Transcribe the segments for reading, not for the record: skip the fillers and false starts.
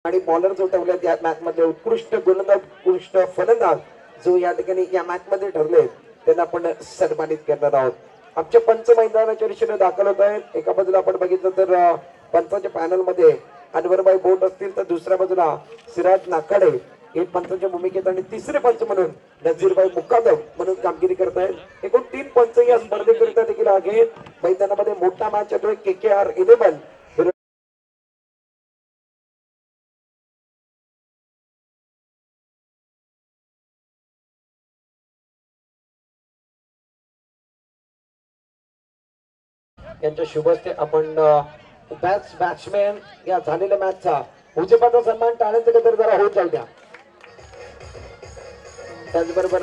आणि बॉलर जो ठरले या मॅच मध्ये उत्कृष्ट गोलंदाज उत्कृष्ट फलंदाज जो या ठिकाणी या मॅच मध्ये ठरले त्यांना आपण सन्मानित करणार आहोत. आमच्या पंच मैदानाच्या दिशेने दाखल होत आहेत. एका बाजूला आपण बघितलं तर पंचाच्या पॅनल मध्ये अनवरबाई बोट असतील तर दुसऱ्या बाजूला सिराज नाकाडे हे पंचाच्या भूमिकेत आणि तिसरे पंच म्हणून नजीरबाई मुकादम म्हणून कामगिरी करत आहेत. एकूण 3 पंच या स्पर्धेकरिता देखील आहेत. मैदानामध्ये मोठा मॅच येतोय KKR 11 यांच्या शुभ हस्ते आपण बॅट्समॅन या झालेल्या मॅचचा उजेबाचा सन्मान टाळ्यांचा गजर जरा होत जाऊ द्या. त्याचबरोबर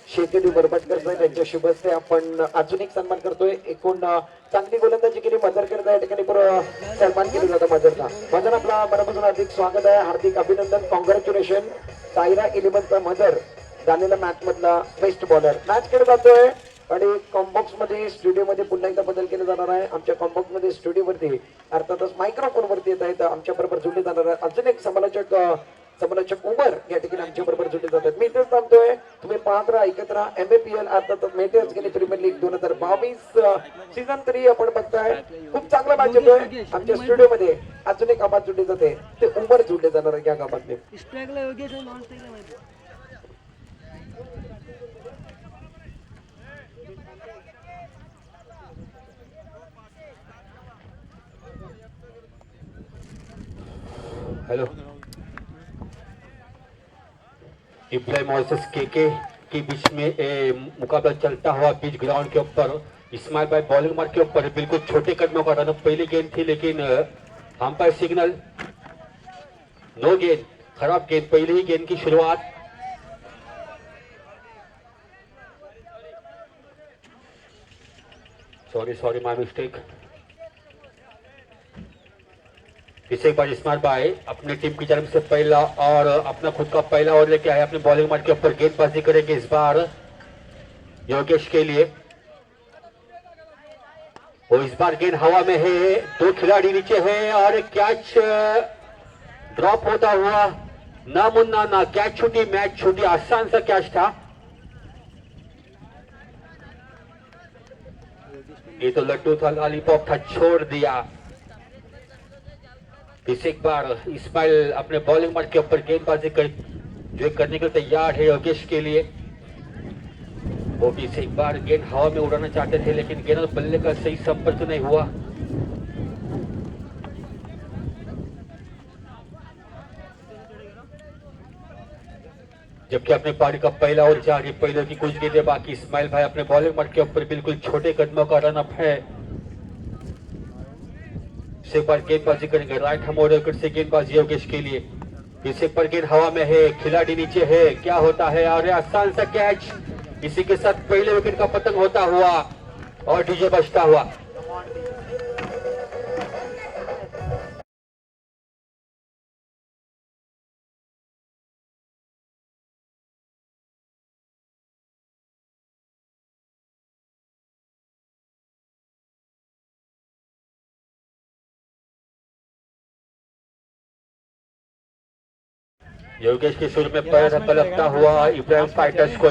शेती बरबटकर साहेब यांच्या शुभ हस्ते आपण अजून एक सन्मान करतोय. एकूण चांगली गोलंदाजी केली मजर करत या ठिकाणी सन्मान केला जातो मजरचा. मजर आपला मनापासून हार्दिक स्वागत आहे, हार्दिक अभिनंदन, कॉंग्रॅच्युलेशन. सायरा 11चा मजर झालेला मॅच मधला बेस्ट बॉलर. मॅच खेळ जातोय आणि कॉम्बॉक्स मध्ये स्टुडिओ मध्ये पुन्हा एकदा बदल केला जाणार आहे. आमच्या कॉम्बॉक्स मध्ये स्टुडिओ वरती अर्थातच मायक्रोफोन वरती येत आहेत. आमच्या बरोबर जोडले जाणार आहे अजून एक समालोचक उमर या ठिकाणी आमच्या बरोबर जोडले जातात. मी इथेच थांबतोय. तुम्ही पाहत राहा, ऐकत राहा. MAPL अर्थातच मेटेरियल्स गेली प्रीमियर लीग 2022 सीझन 3 आपण बघताय. खूप चांगला मॅच येतोय. आमच्या स्टुडिओ मध्ये अजून एक आवाज जोडली जाते ते उमर जोडले जाणार आहे या गावातले. हेलो, इब्राहिम वर्सेस केके के बीच में मुकाबला चलता हुआ बीच ग्राउंड के ऊपर. इस्माइल भाई बॉलिंग मार्क के ऊपर बिल्कुल छोटे कदमों का रन. पहली गेंद थी लेकिन अंपायर सिग्नल नो गेंद, खराब गेंद. पहली ही गेंद की शुरुआत. Sorry my mistake. इसे एक बार इस्माइल भाई अपनी टीम की तरफ से पहला और अपना खुद का पहला ओवर लेके आए. अपने बॉलिंग मार्क के ऊपर गेंदबाजी करेंगे इस बार योगेश के लिए. और इस बार गेंद हवा में है, 2 खिलाड़ी नीचे हैं और कैच ड्रॉप होता हुआ ना मुन्ना ना कैच छूटी, मैच छूटी. आसान सा कैच था. ये तो लड्डू था, लॉलीपॉप था, छोड़ दिया. इस एक बार इस्माइल अपने बॉलिंग मार्क के ऊपर गेंदबाजी जो करने के लिए तैयार है योगेश के लिए. वो भी इस एक बार गेंद हवा में उड़ाना चाहते थे लेकिन गेंद और बल्ले का सही संपर्क नहीं हुआ. जबकि अपने पारी का पहला ओवर जारी, पहले की कुछ गेंदें बाकी. इस्माइल भाई अपने बॉलिंग मार्क के ऊपर बिल्कुल छोटे कदमों का रन अप है. इसे पर गेंदबाजी करेंगे राइट हैंड विकेट से गेंदबाजी योगेश के लिए. इसे पर गेंद हवा में है, खिलाड़ी नीचे है, क्या होता है और आसान सा कैच. इसी के साथ पहले विकेट का पतंग होता हुआ और डीजे बजता हुआ. योगेश के सुर में पैर लगता हुआ इब्राहिम फाइटर्स को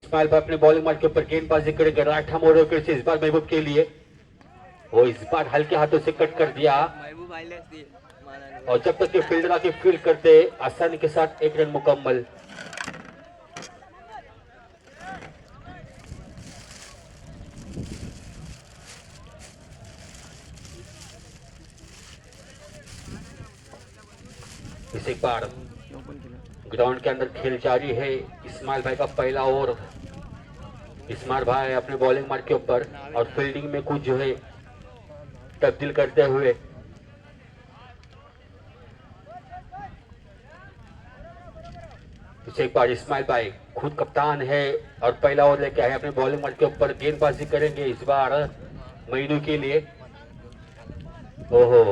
इस्माइल भाई अपने बॉलिंग मार्क के ऊपर गेंदबाजी करेंगे राइट हैंड विकेट से इस बार महबूब के लिए. वो इस बार हल्के हाथों से कट कर दिया और जब तक के फील्डर आके फील्ड करते आसानी के साथ 1 रन मुकम्मल. इस एक बार ग्राउंड के अंदर खेल जारी है. इस्माइल भाई का पहला ओवर. इस्माइल भाई अपने बॉलिंग मार्क के ऊपर और फील्डिंग में कुछ जो है तब्दील करते हुए. इसे एक बार इस्माइल भाई खुद कप्तान है और पहला ओवर लेके आए. अपने बॉलिंग मार्क के ऊपर गेंदबाजी करेंगे इस बार महीनों के लिए. ओहो,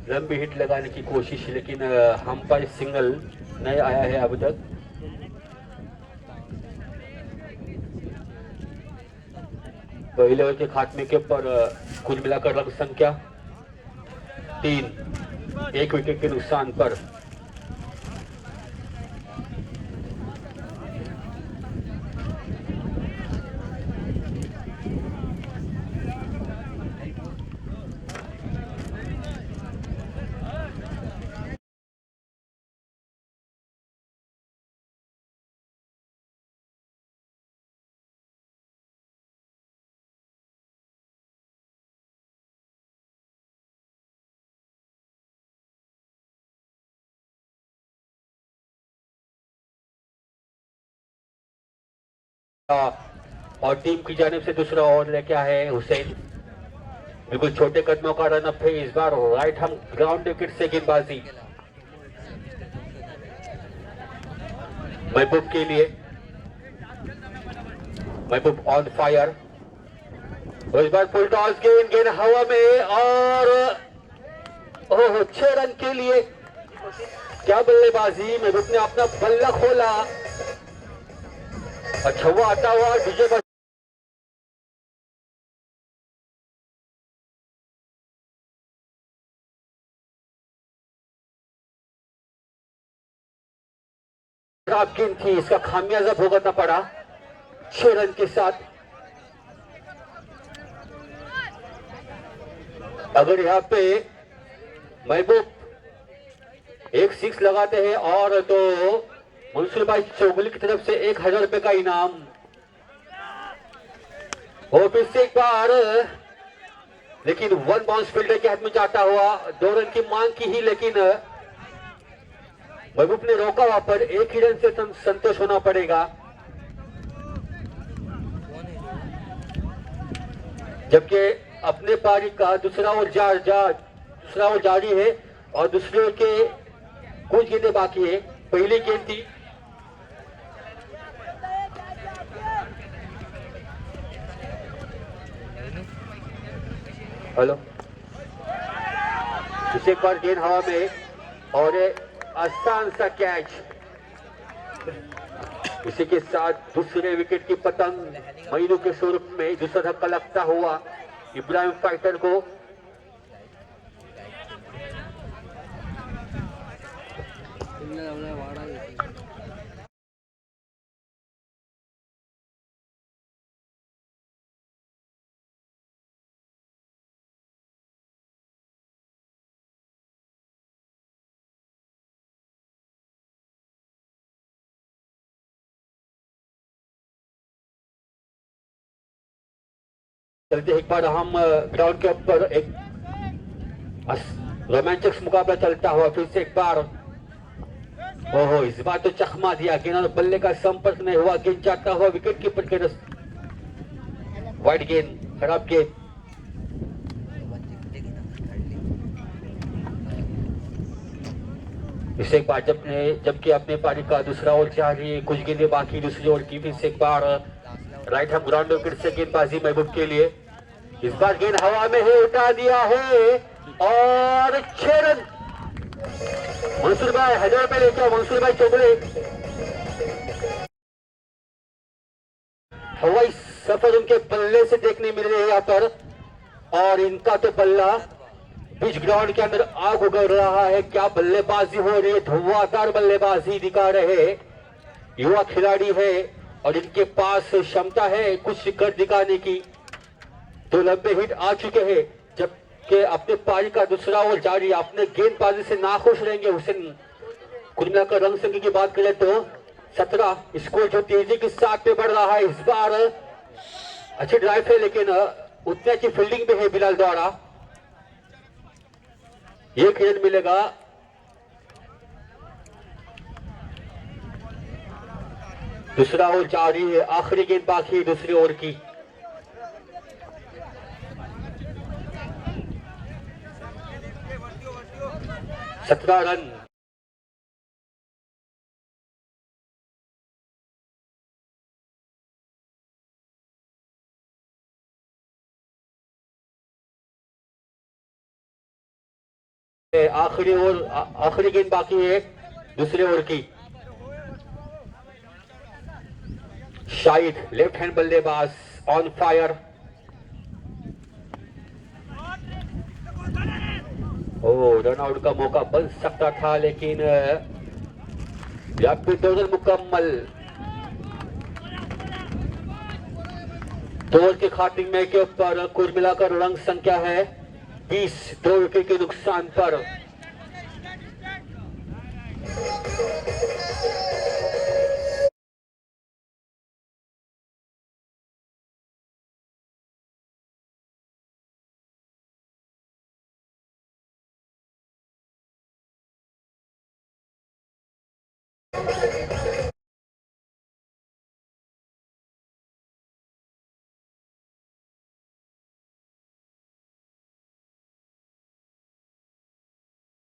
लंबी हिट लगाने की कोशिश, लेकिन अंपायर सिंगल नहीं आया है अभी तक। पहले ओवर के खात्मे के ऊपर कुल मिलाकर रन संख्या 3, 1 विकेट के नुकसान पर। और टीम की जानिब से दूसरा ओवर लेके आए हैं हुसैन। बिल्कुल छोटे कदमों का रन अप है इस बार। राइट हम ग्राउंड विकेट से गेंदबाजी महबूब के लिए। महबूब ऑन फायर। इस बार फुल टॉस गेंद, गेंद हवा में और 6 रन के लिए। क्या बल्लेबाजी! महबूब ने अपना बल्ला खोला और छक्का आता हुआ विजय खराब गेंद थी, इसका खामियाजा भुगतना पड़ा 6 रन के साथ। अगर यहाँ पे महबूब एक 6 लगाते हैं और तो मंसूर भाई चौगुली की तरफ से 1000 रुपए का इनाम। और फिर से एक बार, लेकिन 1 बाउंस फील्डर के हाथ में जाता हुआ 2 रन की मांग की ही, लेकिन महबूब ने रोका। वहां पर 1 ही रन से संतोष होना पड़ेगा। जबकि अपने पारी का दूसरा ओवर जारी है और दूसरे ओवर के कुछ गेंदें बाकी है। पहली गेंद थी हेलो, इसे एक बार गेंद हवा में और आसान सा कैच। इसी के साथ दूसरे विकेट की पतंग महीनों के स्वरूप में दूसरा धक्का लगता हुआ इब्राहिम फाइटर को। चलते एक बार हम ग्राउंड के ऊपर एक रोमांचक मुकाबला चलता हुआ फिर से एक बार। ओहो, इस बार तो चकमा दिया, गेंद और बल्ले का संपर्क नहीं हुआ। गेंद जाता हुआ विकेट कीपर के वाइड गेंद, खराब गेंद। इसे एक बार जबकि अपने पारी का दूसरा ओवर जारी, कुछ गेंदें बाकी दूसरी ओवर की। फिर से एक बार राइट हैंड ग्राउंड विकेट से गेंदबाजी महबूब के लिए। इस बार गेंद हवा में है, उठा दिया है और 6 रन। मंसूर भाई 1000 रुपए लेके मंसूर भाई चौगले। हवाई सफर उनके बल्ले से देखने मिल रही है यहाँ पर, और इनका तो बल्ला पिच ग्राउंड के अंदर आग उगल रहा है। क्या बल्लेबाजी हो रही है, धुआंधार बल्लेबाजी दिखा रहे युवा खिलाड़ी है और इनके पास क्षमता है कुछ कर दिखाने की। 2 लंबे हिट आ चुके हैं, जबकि अपने पारी का दूसरा ओवर जारी। अपने गेंदबाजी से नाखुश रहेंगे हुसैन। कुल मिलाकर रंग संख्या की बात करें तो 17 स्कोर जो तेजी के साथ में बढ़ रहा है। इस बार अच्छी ड्राइव है, लेकिन उतनी अच्छी फील्डिंग भी है बिलाल द्वारा। 1 रन मिलेगा। दूसरा ओवर जारी है, आखिरी गेंद बाकी है दूसरे ओवर की। सत्रह रन। आखिरी गेंद बाकी है दूसरे ओवर की। शाहिद लेफ्ट हैंड बल्लेबाज ऑन फायर। रन आउट का मौका बन सकता था लेकिन यहाँ पे 2 रन मुकम्मल। 2 के खात्मे के ऊपर कुल मिलाकर रन संख्या है 20, 2 विकेट के नुकसान पर।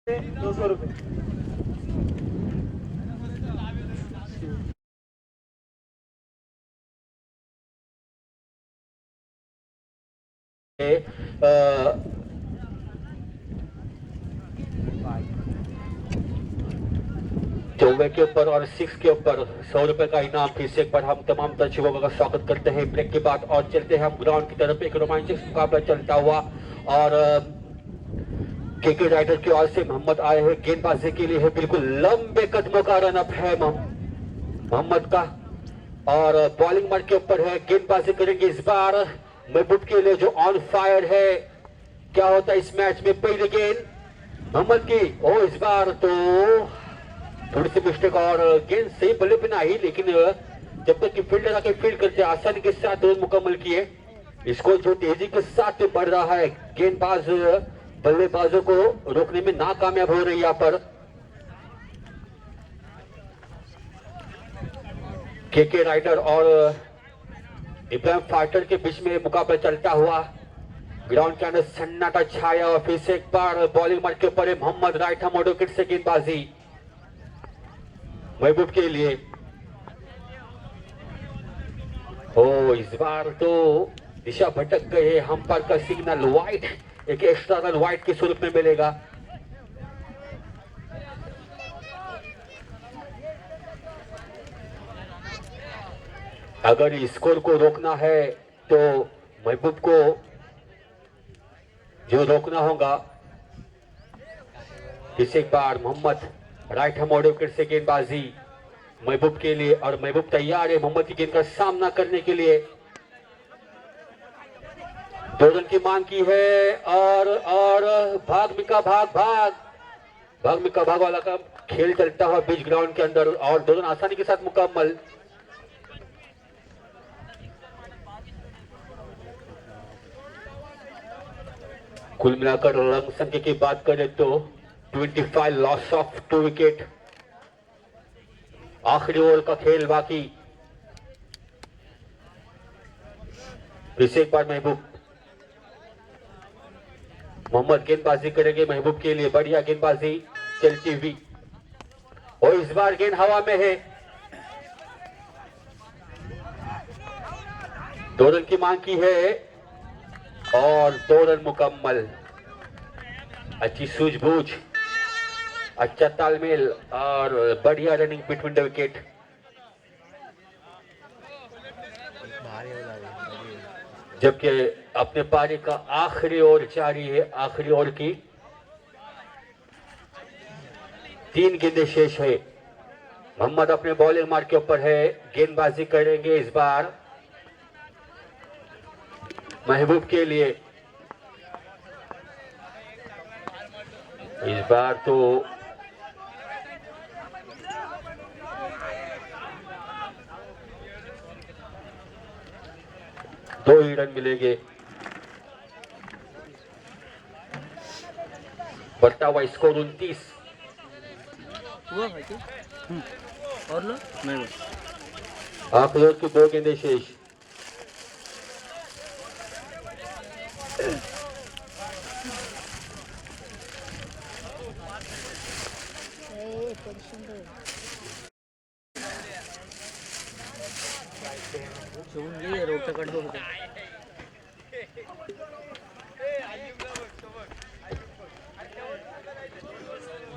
₹200। चौवे के ऊपर और 6 के ऊपर 100 रुपए का इनाम। फिर से एक बार हम तमाम दर्शकों का स्वागत करते हैं ब्रेक के बाद और चलते हैं हम ग्राउंड की तरफ। एक रोमांचक मुकाबला चलता हुआ और केके राइडर की ओर से मोहम्मद आए हैं गेंदबाजी के लिए। है बिल्कुल लंबे कदमों का रन अप है मोहम्मद का और बॉलिंग मार्क के ऊपर है। गेंदबाजी करेंगे इस बार महबूब के लिए जो ऑन फायर है। क्या होता है इस मैच में? पहली गेंद मोहम्मद की। इस बार तो थोड़ी सी मिस्टेक और गेंद सही बल्ले पे ना आई, लेकिन जब तक कि फील्डर आके फील्ड करते आसानी के साथ रन मुकम्मल किए। इसको जो तेजी के साथ बढ़ रहा है, गेंदबाज बल्लेबाजों को रोकने में नाकामयाब हो रही है यहाँ पर। केके राइडर और इब्राहिम फाइटर के बीच में मुकाबला चलता हुआ। ग्राउंड के अंदर सन्नाटा छाया और फिर से एक बार बॉलिंग मार के ऊपर है मोहम्मद। राइट हैंड विकेट से गेंदबाजी महबूब के लिए। इस बार तो दिशा भटक गए। अंपायर का सिग्नल वाइट, एक एक्स्ट्रा रन वाइट के स्वरूप में मिलेगा। अगर स्कोर को रोकना है तो महबूब को जो रोकना होगा। इस एक बार मोहम्मद राइट हैंड विकेट से गेंदबाजी महबूब के लिए और महबूब तैयार है मोहम्मद की गेंद का सामना करने के लिए। 2 रन की मांग की है और भाग मिका भाग वाला का खेल चलता हुआ बीच ग्राउंड के अंदर और 2 रन आसानी के साथ मुकम्मल। कुल मिलाकर रन संख्या की बात करें तो 25 लॉस ऑफ 2 विकेट। आखिरी ओवर का खेल बाकी। फिर एक बार महबूब मोहम्मद गेंदबाजी करेंगे महबूब के लिए। बढ़िया गेंदबाजी चलती हुई और इस बार गेंद हवा में है। 2 रन की मांग की है और 2 रन मुकम्मल। अच्छी सूझबूझ, अच्छा तालमेल और बढ़िया रनिंग बिटवीन द विकेट। जबकि अपने पारी का आखिरी ओवर जारी है। आखिरी ओवर की 3 गेंदें शेष है। मोहम्मद अपने बॉलिंग मार्क के ऊपर है। गेंदबाजी करेंगे इस बार महबूब के लिए। इस बार तो दो ही रन मिलेंगे। बढ़ता हुआ स्कोर 29। हुआ भाई क्या? और लो नहीं आखिरी ओवर की 2 गेंदें शेष। रोड पे कट दो होते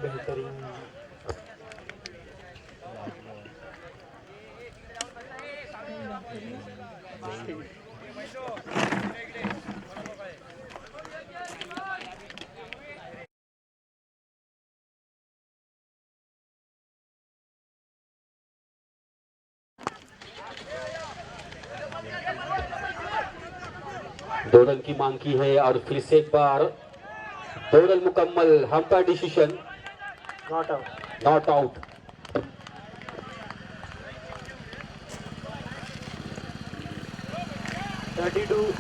बेहतरीन दो रन की मांग की है और फिर से एक बार 2 रन मुकम्मल, umpire decision not out. Not out. 32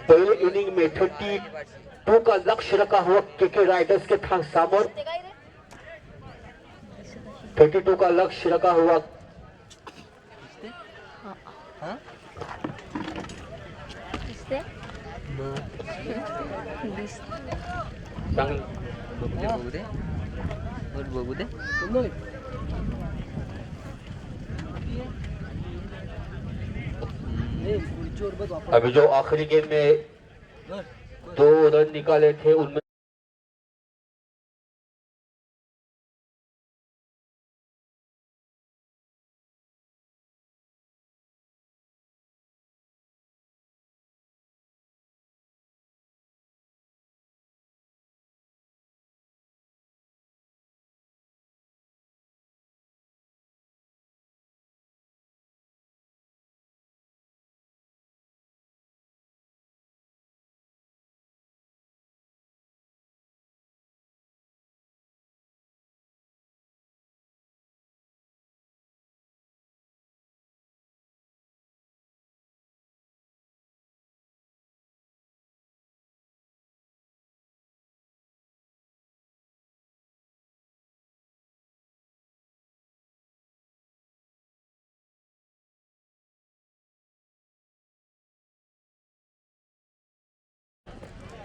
पहले इनिंग में 32 का लक्ष्य रखा हुआ केके राइडर्स के समोर 32 का लक्ष्य रखा हुआ चांगलं बघू दे बघू दे अभी जो आखिरी गेम में 2 रन निकाले थे उनमें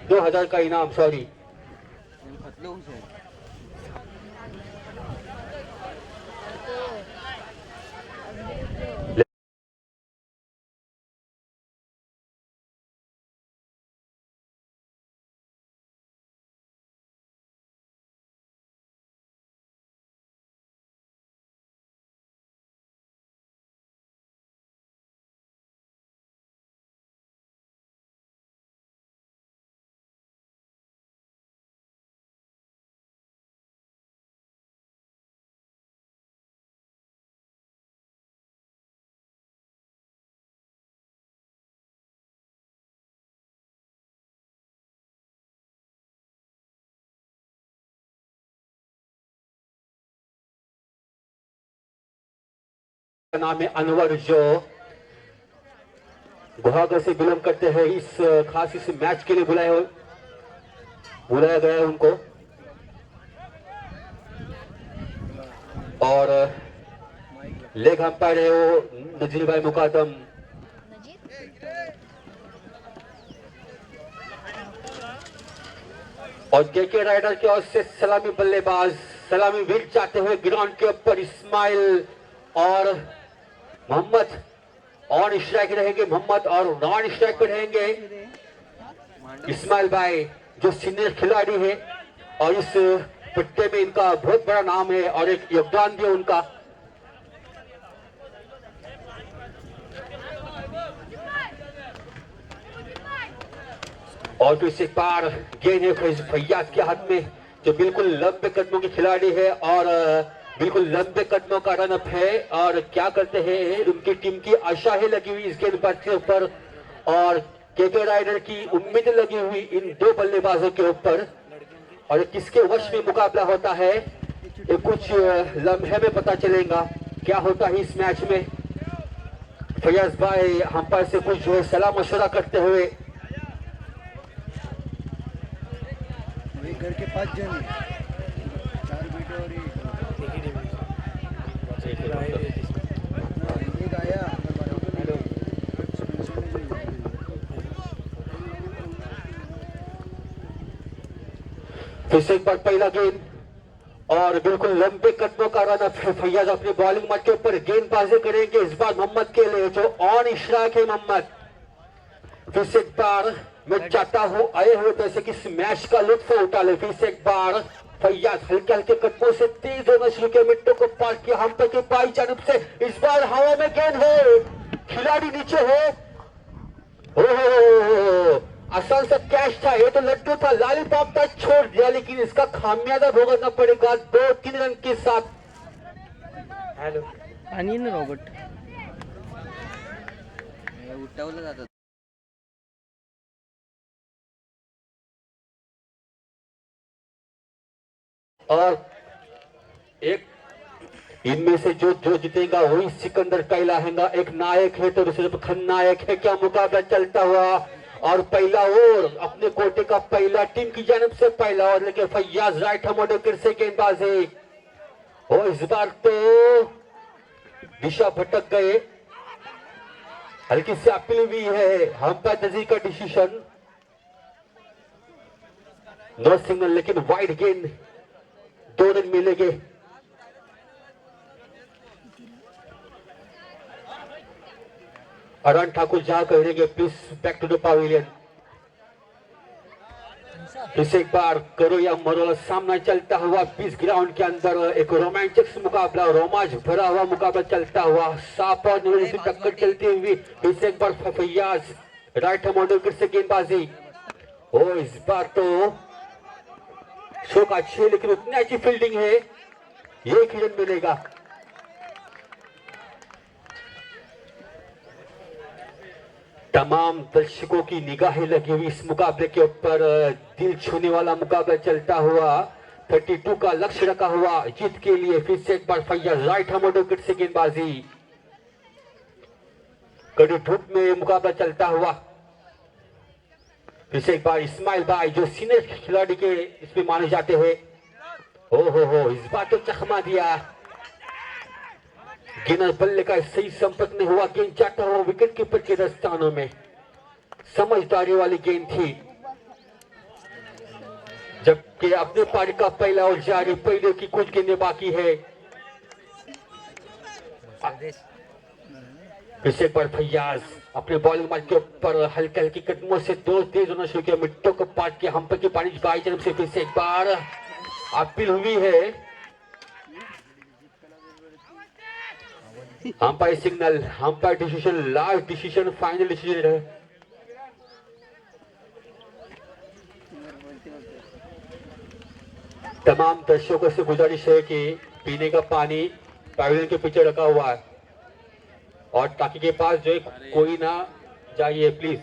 दो 2000 का इनाम, सॉरी नाम है अनवर, जो गुहागर से बिलोंग करते हैं। इस खास इस मैच के लिए बुलाया गया है उनको। और लेग अंपायर है वो नजीर भाई मुकादम। और केके राइडर की ओर से सलामी बल्लेबाज, सलामी विकेट जाते हुए ग्राउंड के ऊपर इस्माइल और मोहम्मद ऑन स्ट्राइक रहेंगे। मोहम्मद और नॉन स्ट्राइक पे रहेंगे इस्माइल भाई, जो सीनियर खिलाड़ी है और इस पिट्टे में इनका बहुत बड़ा नाम है और एक योगदान भी है उनका। और तो इसे पार गेंद है फैयाज के हाथ में, जो बिल्कुल लंबे कदमों के खिलाड़ी है और बिल्कुल लंबे कदमों का रनअप है। और क्या करते हैं, उनकी टीम की आशाएं लगी हुई इस गेंदबाज के ऊपर और केके राइडर की उम्मीद लगी हुई इन दो बल्लेबाजों के ऊपर। और किसके वश में मुकाबला होता है ये कुछ लम्हे में पता चलेगा क्या होता है इस मैच में। फैयाज भाई अंपायर से कुछ जो है सलाह मशवरा करते हुए। घर के 5 जन 4 बेटे और एक आया। फिर से एक बार पहला गेंद और बिल्कुल लंबे कदमों का रन फैयाज अपनी बॉलिंग मट के ऊपर गेंदबाजी करेंगे इस बार मोहम्मद के लिए, जो ऑन स्ट्राइक है मोहम्मद। फिर से एक बार मैं चाहता हूं आए हुए पैसे कि इस मैच का लुत्फ उठा ले। फिर से एक बार फैयाज हल्के हल्के कदमों से तेज होना शुरू किया, मिट्टों को पार किया हम तक के बाई जानब से। इस बार हवा में गेंद है, खिलाड़ी नीचे है। ओहो, आसान सा कैच था, ये तो लड्डू था, लॉलीपॉप था, छोड़ दिया, लेकिन इसका खामियाजा भुगतना पड़ेगा 2-3 रन के साथ। हेलो आणि ना रॉबर्ट उठावलं जातात। और एक इनमें से जो जो जीतेगा वही सिकंदर कहलाएगा। एक नायक है तो दूसरे खलनायक है। क्या मुकाबला चलता हुआ और पहला ओवर अपने कोटे का पहला टीम की जानब से पहला ओवर लेके फैयाज राइट हैंड फिर से गेंदबाजी। और इस बार तो दिशा भटक गए, हल्की सी अपील भी है, अंपायर नजीर का डिसीजन नो सिग्नल, लेकिन वाइड गेंद 2 रन मिलेंगे। अरन ठाकुर जहां कहेंगे please back to the pavilion. इसे एक बार करो या मरो सामना चलता हुआ बीच ग्राउंड के अंदर एक रोमांचक मुकाबला, रोमांच भरा हुआ मुकाबला चलता हुआ, साफ और निर्णय से टक्कर चलती हुई। इसे एक बार फैयाज राइट हैंड से गेंदबाजी। ओ इस बार तो शो का अच्छी, लेकिन उतनी अच्छी फील्डिंग है, ये रन मिलेगा। तमाम दर्शकों की निगाहें लगी हुई इस मुकाबले के ऊपर, दिल छूने वाला मुकाबला चलता हुआ, 32 का लक्ष्य रखा हुआ जीत के लिए। फिर से एक बार फैयाज राइट हैंड विकेट से गेंदबाजी, कड़ी धूप में मुकाबला चलता हुआ। फिर से एक बार इस्माइल भाई जो सीनियर खिलाड़ी के इसमें माने जाते हैं। हो इस बार तो चखमा दिया, गेंद बल्ले का सही संपर्क नहीं हुआ, गेंद जाता हुआ विकेट कीपर के दस्तानों में। समझदारी वाली गेंद थी, जबकि अपने पारी का पहला और जारी, पहले की कुछ गेंदें बाकी है। फिर से एक बार फैयाज अपने बॉलिंग मार्ग के ऊपर हल्के हल्के कदमों से 2 तेज होना शुरू किया, मिट्टों को पाट के हम पर की पानी बाई तरफ से। फिर से एक बार अपील हुई है, umpire signal, umpire decision, last decision, final decision है। तमाम दर्शकों से गुजारिश है कि पीने का पानी पैवेलियन के पीछे रखा हुआ है और टाकी के पास जो है कोई ना जाइए प्लीज।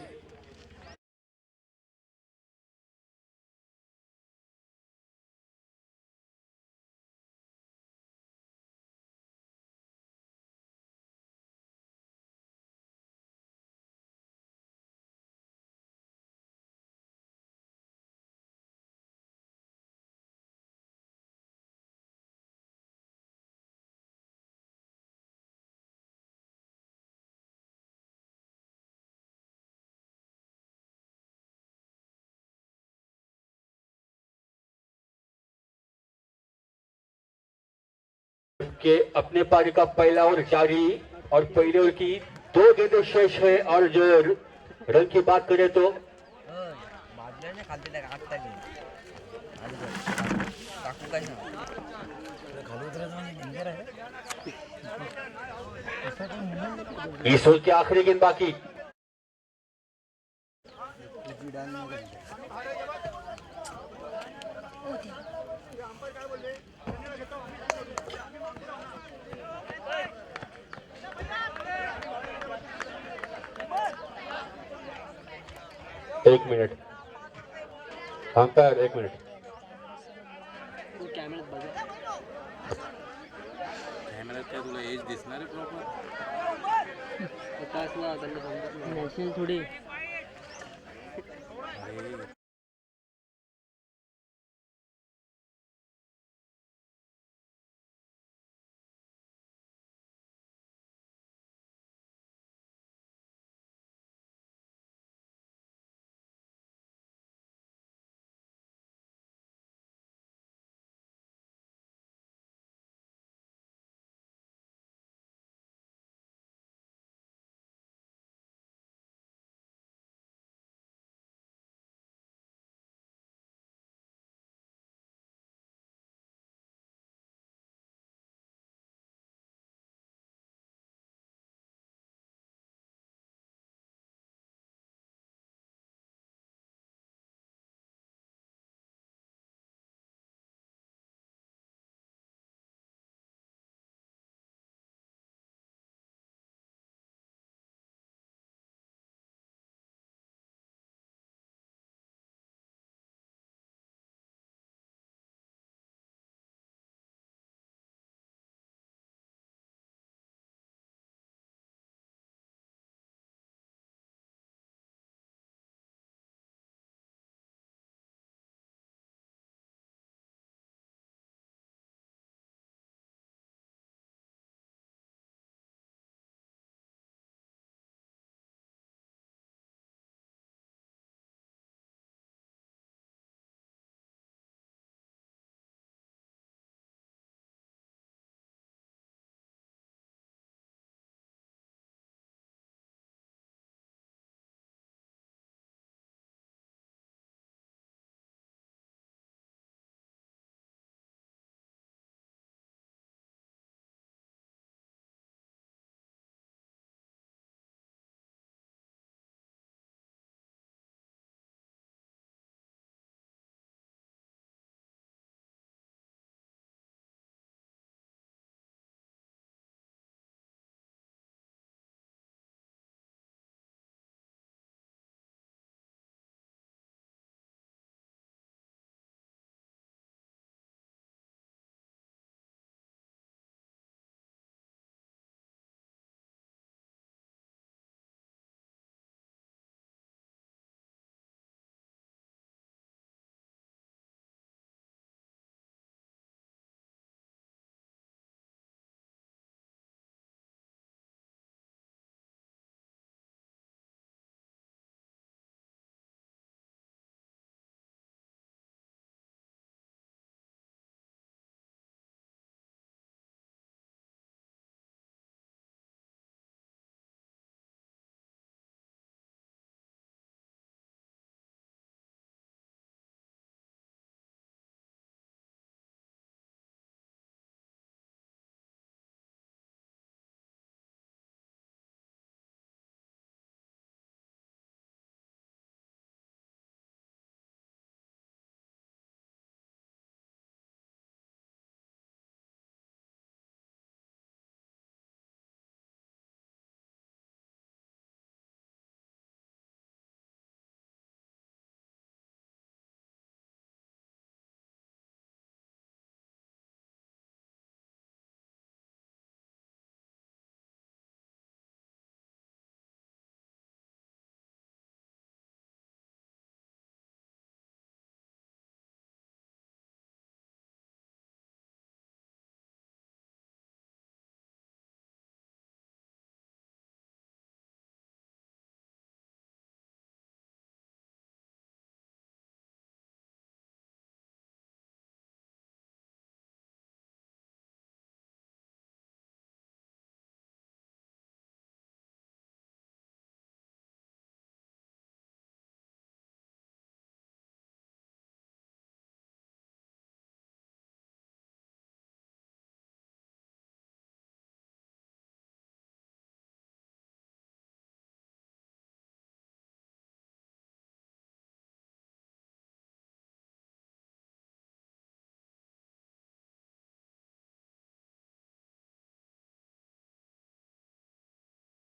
के अपने पारी का पहला ओवर जारी और पहले ओवर की 2 गेंदें शेष है और जो रन की बात करें तो बादल्याच्या खालती टाका आत टाके टाकू काय सांग इस ओवर की आखिरी गेंद बाकी एक मिनिट अंपायर 1 मिनिट तुला एज दिसणार आहे प्रॉपर थोडी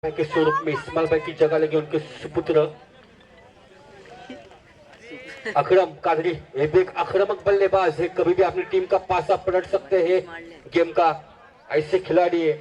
के स्वरूप में इस्माइल भाई की जगह लगे उनके सुपुत्र अकरम कादरी। ये भी एक आक्रामक बल्लेबाज है, कभी भी अपनी टीम का पासा पलट सकते हैं। गेम का ऐसे खिलाड़ी है।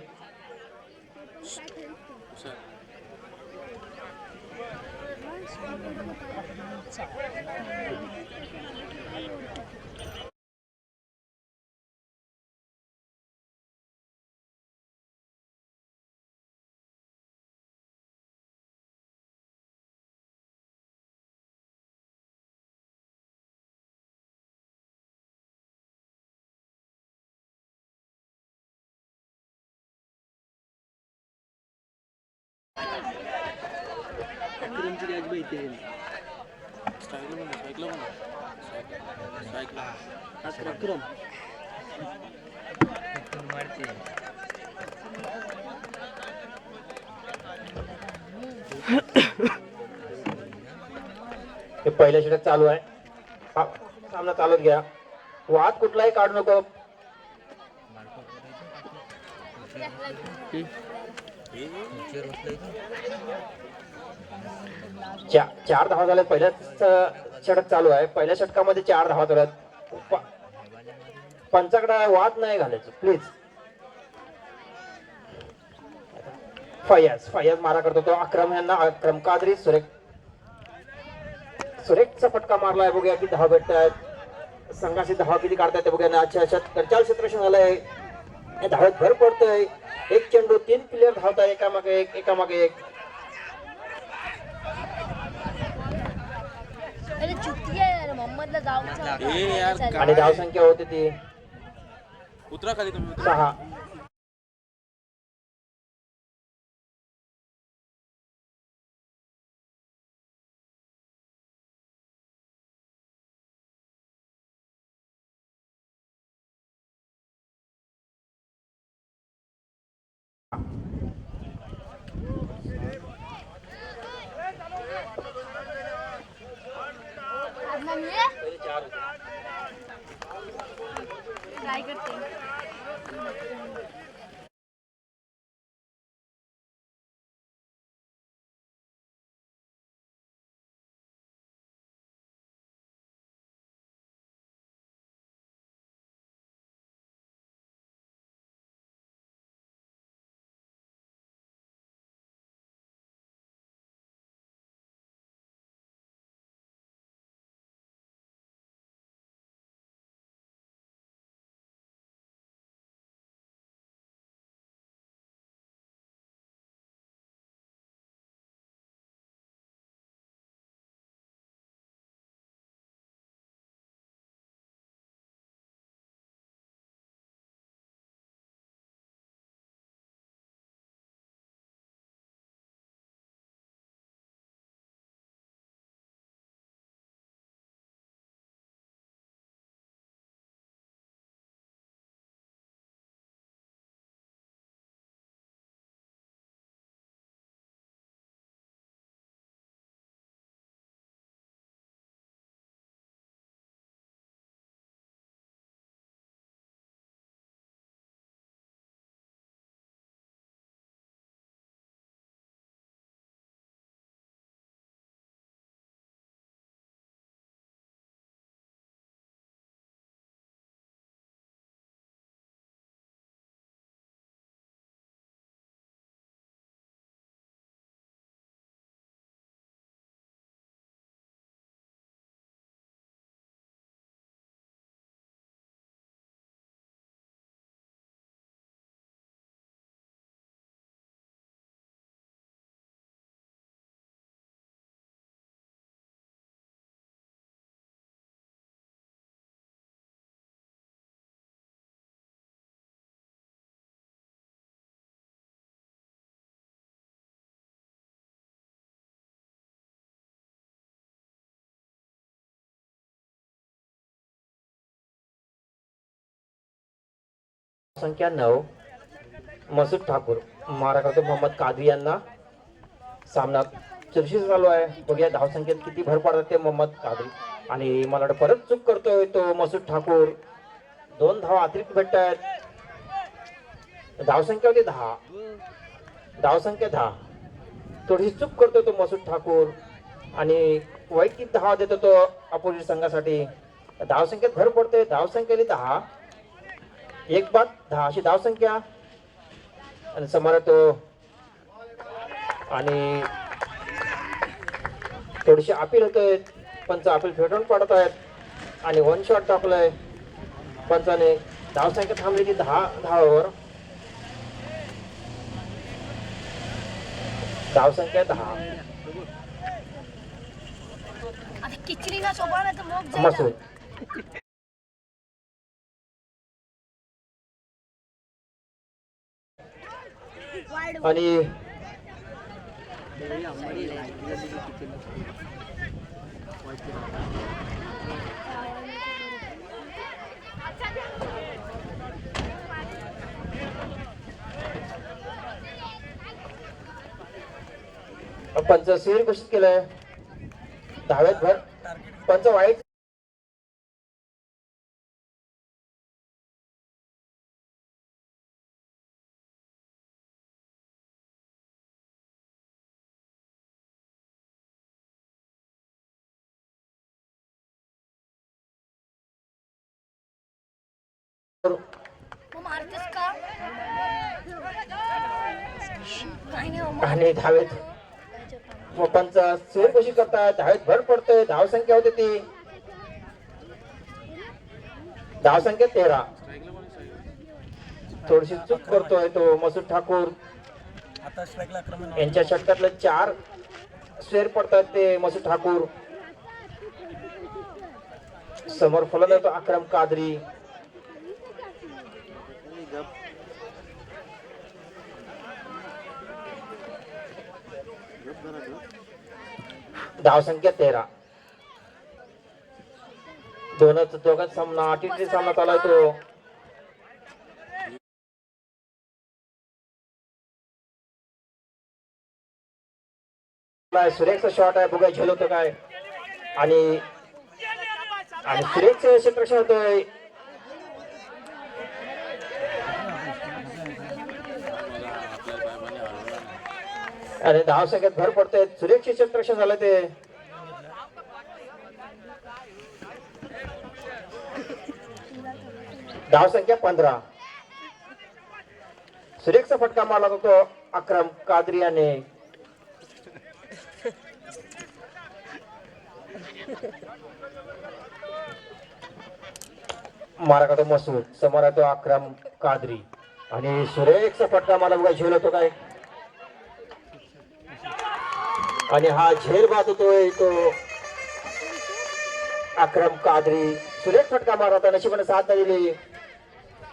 तुमची कॅच माहिती आहे अक्रम मारते हे पहिल्या षटक चालू आहे. सामना चालत घ्या. वाद कुठलाही काढू नको. चार धावा झाल्या. पहिल्याच षटक चालू आहे. पहिल्या षटकामध्ये 4 धावा झाल्यात. पंचाकडे वाद नाही घालायचं प्लीज. फयाज मारा करतो तो अक्रम यांना. अक्रम कादरी सुरेखचा फटका मारलाय. बघूया की धावा भेटत आहेत. संघाची धावा किती काढतायत ते बघूया. अच्छा 43 क्षेत्ररक्षण झालंय. धावत भर पडतोय. एक चेंडू 3 प्लेयर धावत आहे एकामागे एक. अरे चुकी आहे यार मोहम्मदला जाऊन आणि धाव संख्या होती ती उतरा खाली तुम्ही 6. ट्राय करते संख्या 9 मसूद ठाकूर मारा करतो मोहम्मद कादरी यांना. सामना चुरशीचा चालू आहे. बघूया धाव संख्येत किती भर पडतात ते मोहम्मद कादरी. आणि मला वाटतं परत चूक करतोय तो मसूद ठाकूर. 2 धावा अतिरिक्त भेटत आहेत. धाव संख्या होती 10. धावसंख्या 10. थोडीशी चूक करतो तो मसूद ठाकूर आणि वैयक्तिक धावा देतो तो अपोजिट संघासाठी. धावसंख्येत भर पडते. धावसंख्येने 10, एक बाद 10 अशी धावसंख्या. आणि समोर तो आणि थोडीशी अपील होते. पंच अपील फेटाळून पडत आहेत आणि वन शॉट टाकलाय पंचाने. धावसंख्या थांबलेली 10 धावावर. धावसंख्या 10. आता किचरीला सोबा नाही तर मग जाईल मसूद वाईड आणि पंच शिर घोषित केलंय. धावेत भर. पंच वाईट मग मारतेस का नाही नाही मग आणि धावेत पंच शिर घोषित करताय. धावेत भर पडतोय. धावसंख्या होते ती. धावसंख्या 13. थोडीशी चूक करतोय तो मसूद ठाकूर. आता स्ट्राईकला आक्रमण यांच्या षटकातले 4 स्वेर पडतात ते मसूद ठाकूर. समोर फलंदाज तो अक्रम कादरी. धावसंख्या 13. दोघांचा सामना टी सामना चालू तो. सुरेखचा शॉट आहे. बघा झेल होतं काय आणि सुरेखचं क्षेत्ररक्षण होतोय. आणि धावसंख्येत भर पडते. सुरेखचे क्षेत्ररक्षण झालं ते. धावसंख्या 15. सुरेखचा फटका मारला होता तो अक्रम कादरी याने. मारा का तो मसूद. समोर आहे तो अक्रम कादरी आणि सुरेखचा फटका मला बघा झेल होतो काय आणि हा झेल बाद होतोय तो अक्रम कादरी. सुरेख फटका मारा होता. नशिबाने साथ नाही दिली.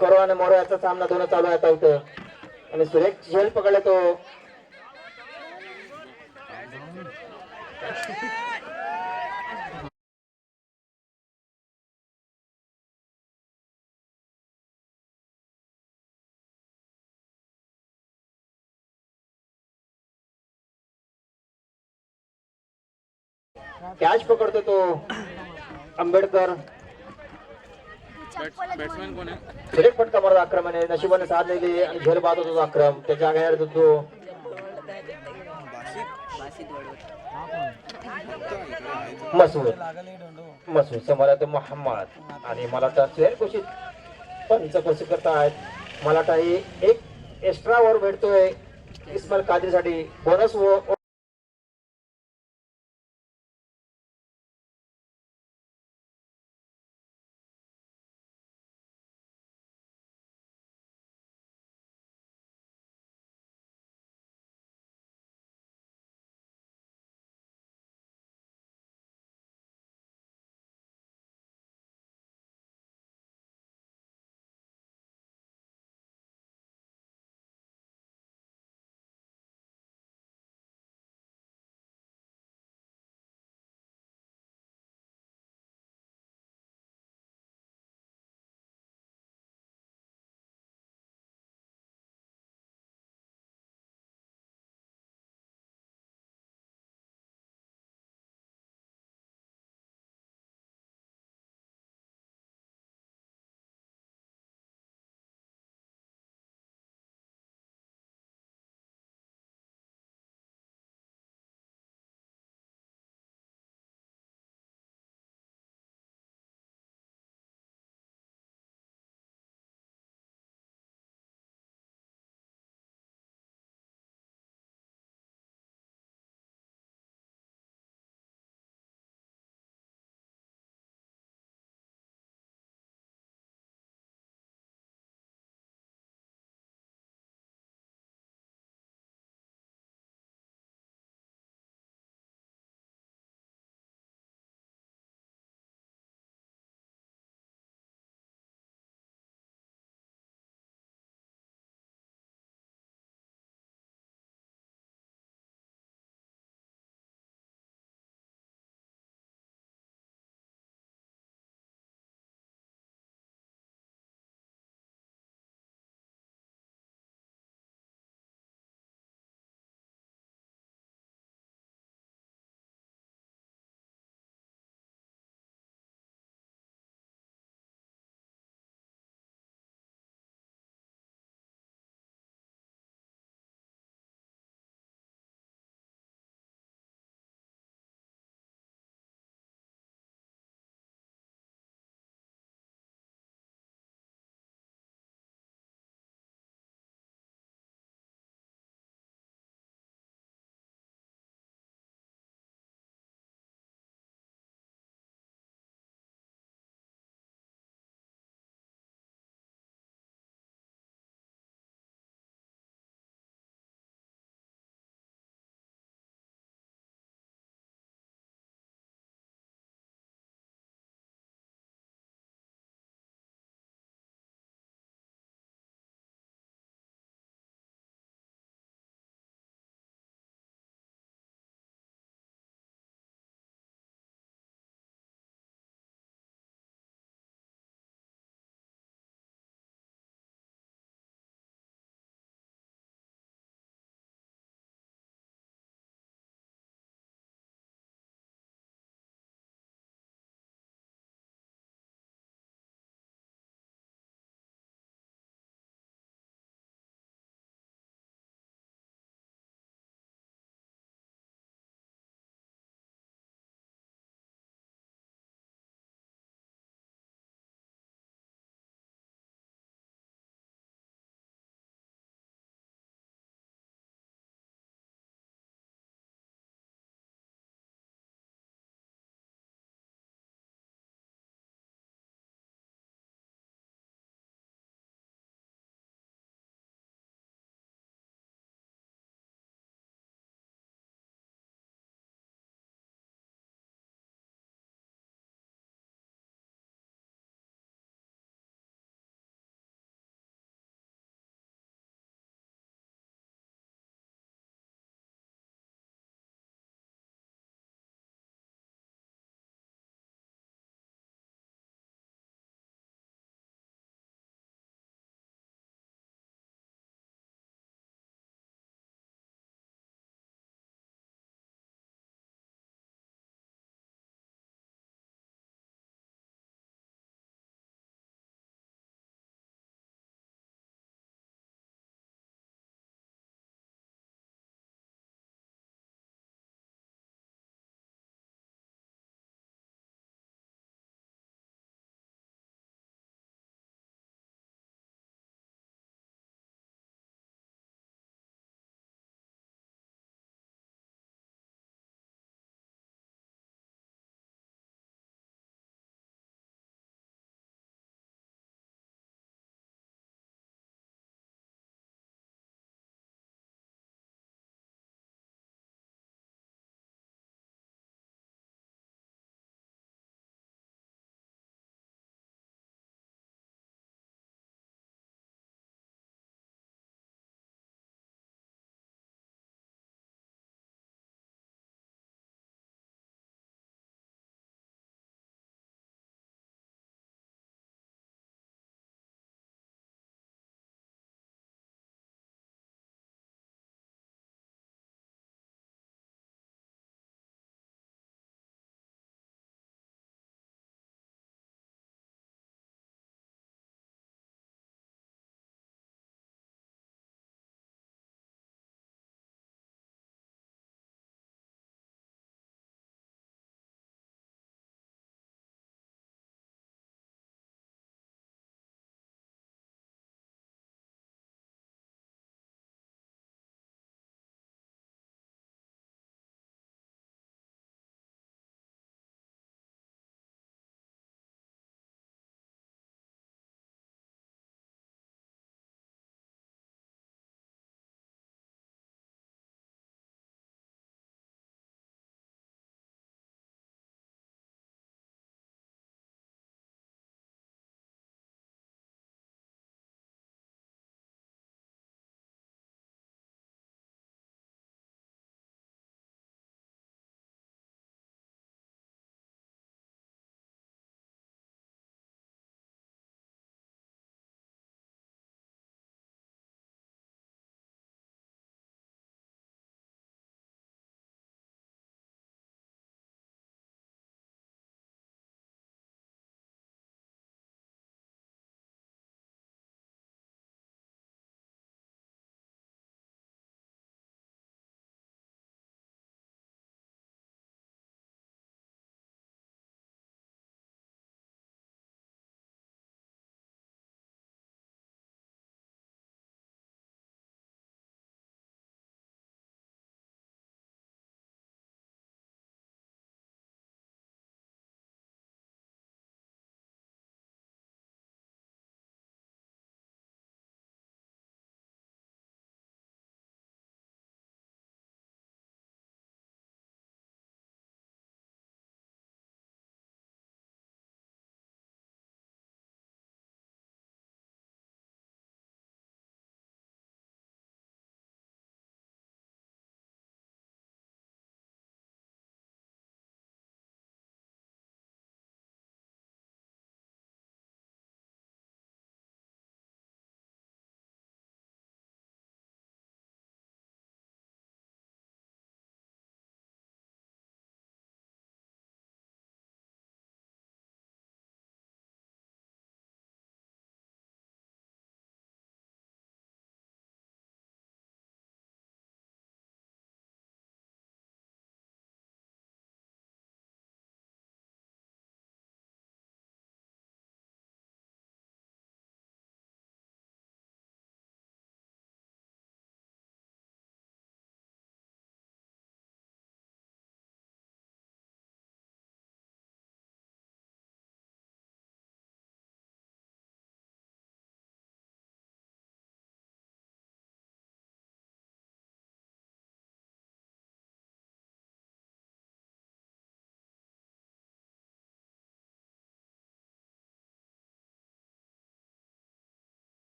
करो आणि मोरो याचा सामना दोन चालू आहे इथं आणि सुरेख झेल पकडला तो. कॅच पकडतो तो आंबेडकर. बॅट्समॅन कोण आहे? सुरेख फटका मारत आक्रमण आहे. नशिबाने साथ नाही दिली आणि झेल बाद होतो तो अक्रम. त्याच्या आघाडीवर तो मसूद. मसूद समोर आहे तो मोहम्मद आणि मला तर स्वेर घोषित पंच घोषित करतायत. मला काही एक एक्स्ट्रा ओव्हर भेटतोय इस्माईल कादरीसाठी. बोनस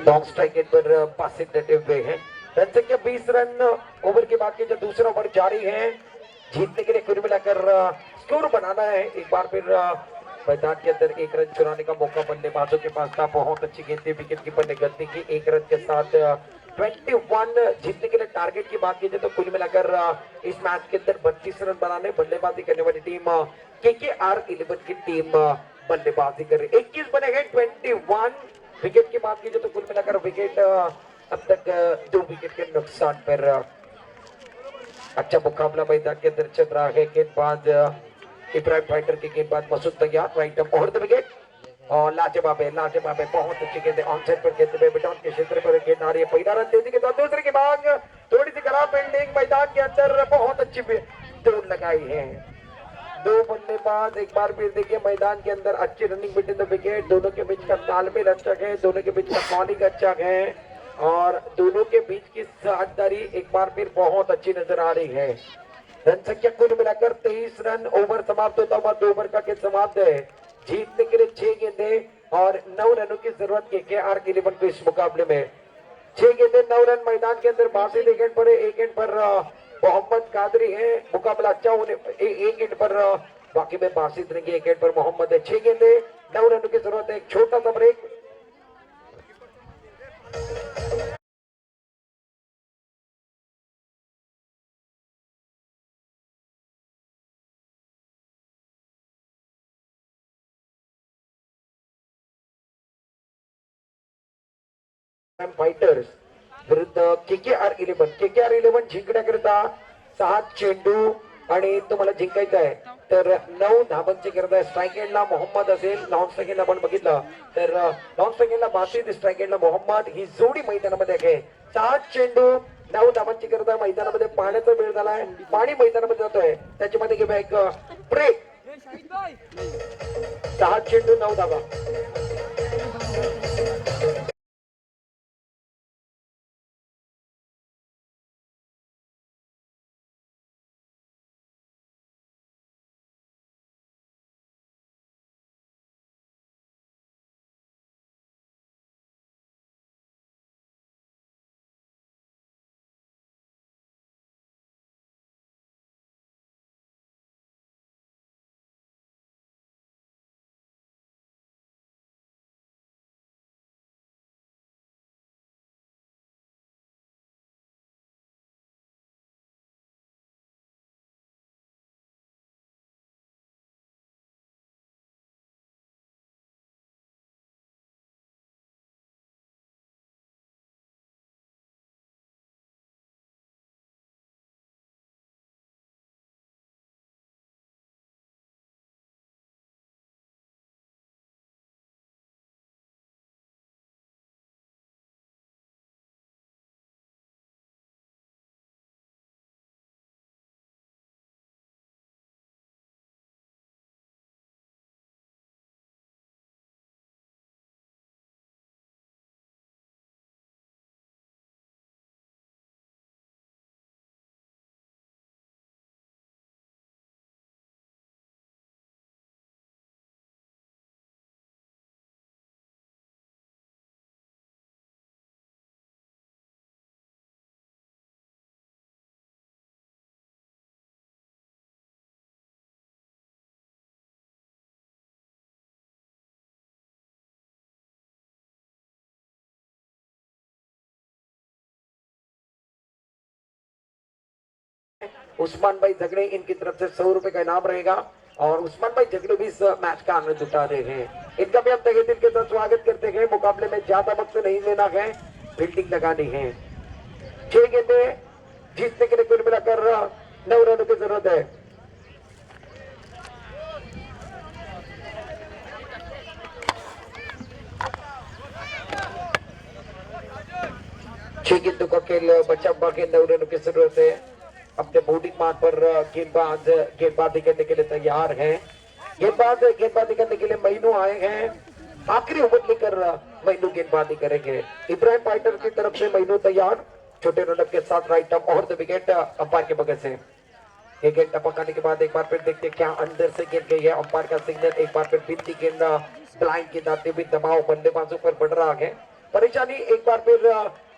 लॉन्ग स्ट्राइक एंड पर पास देते हुए हैं। रन संख्या 20 रन ओवर के बाद के जो दूसरा ओवर जारी है, जीतने के लिए कुल मिलाकर स्कोर बनाना है। एक बार फिर मैदान के अंदर एक रन चुराने का मौका बल्लेबाजों के पास था। बहुत अच्छी गेंद थी, विकेट कीपर ने गलती की। एक रन के साथ 21 जीतने के लिए टारगेट की बात की जाए तो कुल मिलाकर इस मैच के अंदर 32 रन बनाने बल्लेबाजी करने वाली टीम KKR 11 की टीम बल्लेबाजी कर रही। 21 बने गए 21। विकेट की बात की जाए तो कुल मिलाकर विकेट अब तक 2 विकेट के नुकसान पर अच्छा मुकाबला मैदान के अंदर चल रहा है। गेंदबाज इब्राहिम फाइटर की गेंदबाज मसूद तैयार, राइट अप और विकेट और लाजवाब है बहुत अच्छी गेंद ऑन साइड पर गेंद में मिडऑन के क्षेत्र पर गेंद आ रही है। पहला रन तेजी के साथ दूसरे की मांग, थोड़ी सी खराब फील्डिंग मैदान के अंदर, बहुत अच्छी दौड़ लगाई है। 2 बल्लेबाज एक बार फिर देखिए मैदान के अंदर अच्छी रनिंग बिटवीन द विकेट, दोनों के बीच का तालमेल अच्छा है, दोनों के बीच का बॉलिंग अच्छा है और दोनों के बीच की साझेदारी एक बार फिर बहुत अच्छी नजर आ रही है। रन संख्या कुल मिलाकर 23 रन। ओवर समाप्त होता हुआ 2 ओवर का खेल समाप्त है। जीतने के लिए 6 गेंदें और 9 रनों की जरूरत KKR 11 को इस मुकाबले में। 6 गेंदें 9 रन मैदान के अंदर। बासित एक एंड पर, एक एंड पर मोहम्मद कादरी है। मुकाबला अच्छा होने एक एंड पर बाकी में बासित रहेंगे, एक एंड पर मोहम्मद है। 6 गेंदें 9 रनों की जरूरत है। एक छोटा सा ब्रेक। फायटर्स विरुद्ध KKR 11 जिंकण्याकरिता 6 चेंडू आणि तुम्हाला जिंकायचं आहे तर 9 धाबांची गरज आहे। स्ट्राईक एंडला मोहम्मद असेल, नॉन स्ट्राईक एंडला आपण बघितलं तर नॉन स्ट्राईक एंडला बासित, स्ट्राईक एंडला मोहम्मद ही जोडी मैदानामध्ये आहे। 7 चेंडू 9 धाबांची गरज आहे। मैदानामध्ये पाण्याचा वेळ झालाय, पाणी मैदानामध्ये जातोय, त्याच्यामध्ये घेऊया एक ब्रेक। 6 चेंडू 9 धाबा। उस्मान भाई झगड़े इनकी तरफ से 100 रुपए का इनाम रहेगा और उस्मान भाई झगड़े भी इस मैच का आनंद उठा रहे हैं। इनका भी हम तहे दिल के साथ स्वागत करते हैं। मुकाबले में ज्यादा वक्त नहीं लेना है, फील्डिंग लगानी है। 6 गेंदें जीतने के लिए कुल मिलाकर 9 रनों की जरूरत है। छह गेंदों का खेल बचा हुआ है, 9 रनों की जरूरत है। अपने बॉलिंग मार्ग पर गेंदबाजी करने के लिए तैयार हैं। गेंदबाजी करने के लिए महीनों आए हैं। आखिरी ओवर लेकर महीनों गेंदबाजी करेंगे। इब्राहिम फाइटर की तरफ से महीनों तैयार, छोटे रनअप के साथ राइट अप और द विकेट अंपायर के बगल से। ये गेंद टपकाने के बाद एक बार फिर देखते हैं क्या अंदर से गेंद गई है। अंपायर का सिग्नल एक बार फिर बिंदी गेंद ब्लाइंड के दाते भी दबाव बल्लेबाजों पर बढ़ रहा है। परेशानी एक बार फिर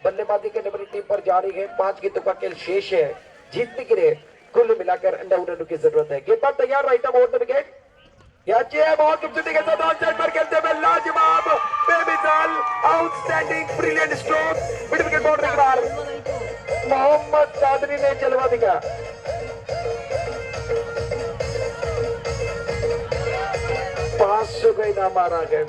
बल्लेबाजी करने वाली टीम पर जा रही है। 5 गेंदों का खेल शेष है। जीतने के लिए कुल मिलाकर 9 रनों की जरूरत है। गेंदबाज तैयार, right of over the wicket. बहुत खूबसूरती के साथ ऑन साइड पर खेलते हुए लाजवाब बेमिसाल outstanding brilliant stroke mid wicket boundary के बाहर मोहम्मद कादरी ने चलवा दिया। 500 का इनाम आ रहा है।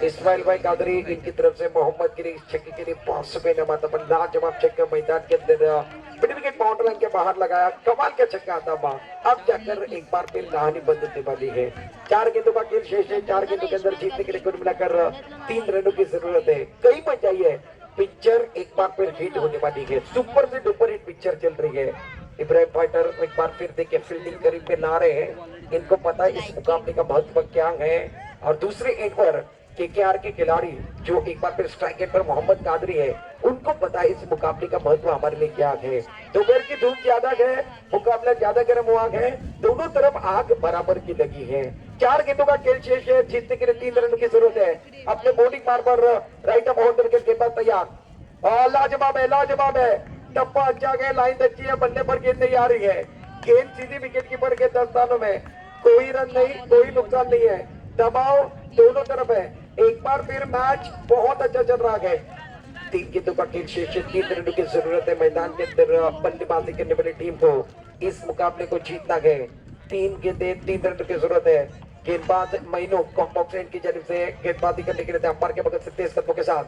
इस्माइल भाई कादरी इनकी तरफ से मोहम्मद के लिए छक्के के लिए 500 का इनाम आता। पर लाजवाब छक्का मैदान के अंदर मिड विकेट बाउंड्री लाइन के बाहर लगाया। कमाल का छक्का आता बा। अब जाकर एक बार फिर कहानी बदलने वाली है। 4 गेंदों का खेल शेष है। 4 गेंदों के अंदर जीतने के लिए कुल मिलाकर 3 रनों की जरूरत है। कई मजा आई है। पिक्चर एक बार फिर हिट होने वाली है। सुपर से डुपर हिट पिक्चर चल रही है। इब्राहिम फाइटर एक बार फिर देखिए फील्डिंग करीब में ला रहे हैं। इनको पता है इस मुकाबले का महत्व क्या है। और दूसरे एंड पर केकेआर के खिलाड़ी जो एक बार फिर स्ट्राइक एंड पर मोहम्मद कादरी है, उनको पता है इस मुकाबले का महत्व हमारे लिए क्या है। दोपहर की धूप ज्यादा है, मुकाबला ज्यादा गर्म हुआ है। दोनों तरफ आग बराबर की लगी है। 4 गेंदों का खेल शेष है। जीतने के लिए 3 रनों की जरूरत है। अपने बॉलिंग मार पर राइट ऑफ ऑन विकेट के बाद तैयार और लाजवाब है, लाजवाब है। टप्पा अच्छा गया, लाइन अच्छी है, बल्ले पर गेंद नहीं आ रही है। गेंद सीधी विकेट कीपर के 10 स्थानों में। कोई रन नहीं, कोई नुकसान नहीं है। दबाव दोनों तरफ है। एक बार फिर मैच बहुत अच्छा चल रहा है। 3 गेंदों का खेल शेष है। 3 रनों की जरूरत है मैदान के अंदर बल्लेबाजी करने वाली टीम को इस मुकाबले को जीतना है। 3 गेंदें 3 रनों की जरूरत है। गेंदबाज महीनों कॉम्बॉक्सेंट की जानिब से गेंदबाजी करने के लिए अंपायर के बगल से तेज कदमों के साथ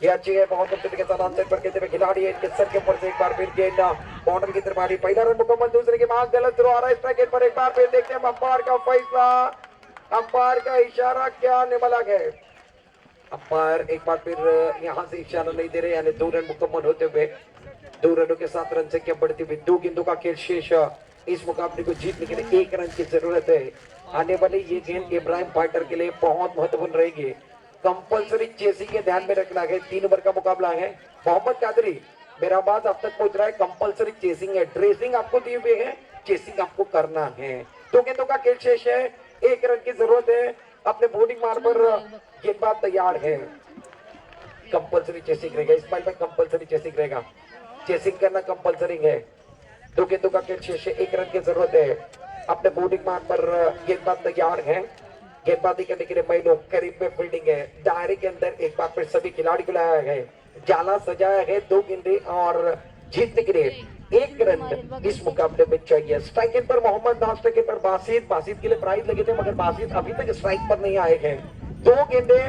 ये अच्छी है। बहुत खूबसूरती के साथ आंसर पर खेलते हुए खिलाड़ी है। इनके सर के ऊपर से एक बार फिर गेंद बाउंड्री की तरफ आ रही। पहला रन मुकम्मल, दूसरे के बाद गलत थ्रो आ रहा है। स्ट्राइक पर एक बार फिर देखते हैं अंपायर का फैसला, अंपायर का इशारा क्या आने वाला है। अंपायर एक बार फिर यहां से इशारा नहीं दे रहे, यानी 2 रन मुकम्मल होते हुए 2 रनों के साथ रन संख्या बढ़ती हुई। 2 गेंदों का खेल शेष। इस मुकाबले को जीतने के लिए 1 रन की जरूरत है। आने वाली ये गेंद इब्राहिम फाइटर के लिए बहुत महत्वपूर्ण रहेगी। कंपल्सरी चेसिंग के ध्यान में रखना है। 3 ओवर का मुकाबला है। मोहम्मद कादरी मेरा बात अब तक पहुंच रहा है। कंपल्सरी चेसिंग है। ड्रेसिंग आपको दिए हुए है, चेसिंग आपको करना है। 2 गेंदों का खेल शेष है। 1 रन की जरूरत है। अपने बॉलिंग मार पर गेंदबाज तैयार है। कंपल्सरी चेसिंग रहेगा। इस बार में कंपल्सरी चेसिंग रहेगा। चेसिंग करना कंपल्सरी है। 2 गेंदों का खेल शेष है। 1 रन की जरूरत है। अपने बॉलिंग मार पर गेंदबाज तैयार है। गेंदबाजी करने के लिए महीनों करीब में फील्डिंग है। दायरे के अंदर एक बार फिर सभी खिलाड़ी को लाया है। जाला सजाया है। 2 गेंदें और जीतने के लिए 1 रन इस मुकाबले में चाहिए। स्ट्राइक पर मोहम्मद, स्ट्राइक पर बासित। बासित के लिए प्राइज लगे थे मगर बासित अभी तक स्ट्राइक पर नहीं आए हैं। 2 गेंदें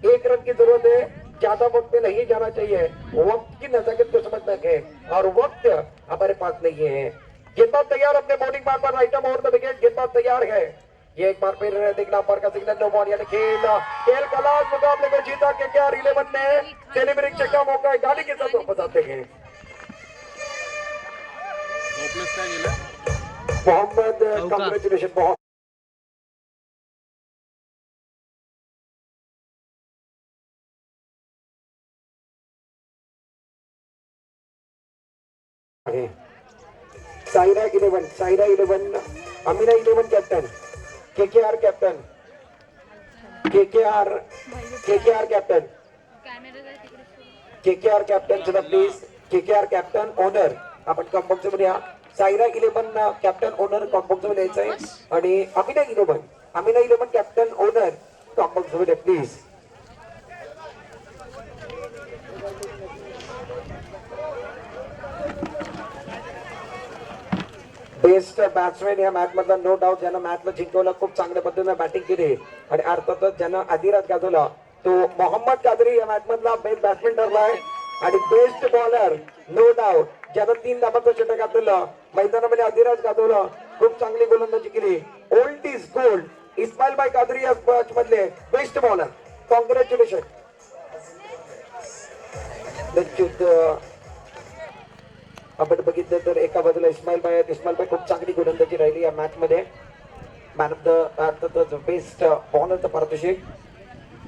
1 रन की जरूरत है। ज्यादा वक्त पे नहीं जाना चाहिए। वक्त की नजाकत को समझना है और वक्त हमारे पास नहीं है। गेंदबाज तैयार अपने बॉलिंग मार पर right of over the wicket. गेंदबाज तैयार है। ये एक बार फिर देखना पर का सिग्नल नो बॉल, यानी खेल का लास्ट मुकाबले को जीता के क्या 11 ने सेलिब्रेट का मौका है। गाड़ी के साथ वापस आते हैं। मोहम्मद कांग्रेचुलेशन। बहुत Saira 11, Saira 11, Amina 11 captain, KKR captain, KKR captain, KKR captain सुद्धा प्लीज। केकेआर कॅप्टन ओनर आपण कॉम्बॉक्स मध्ये या। सायरा 11 कॅप्टन ओनर कॉम्बॉक्स मध्ये यायचंय आणि अमिना 11 कॅप्टन ओनर कॉम्बॉक्स मध्ये प्लीज। बेस्ट बॅट्समॅन या मॅच मधला नो डाऊट, ज्यानं मॅचला जिंकवलं, खूप चांगल्या पद्धतीने बॅटिंग केली आणि अर्थातच ज्यानं अधिराज गाजवला तो मोहम्मद कादरी या मॅच मधला बेस्ट बॅट्समॅन ठरलाय आणि बेस्ट बॉलर नो डाऊट ज्यानं 3 धाबाचं षटक घातलं, मैदानामध्ये अधिराज गाजवला, खूप चांगली गोलंदाजी केली। ओल्ड इज गोल्ड, इस्माइल भाई कादरी या मॅच मधले बेस्ट बॉलर, कॉंग्रॅच्युलेशन। आपण बघितलं तर एका बाजूला इस्माइल भाई आहेत। इस्माइल भाई खूप चांगली गोलंदाजी राहिली या मॅच मध्ये। मॅन ऑफ द अर्थातच बेस्ट बॉलरचं पारितोषिक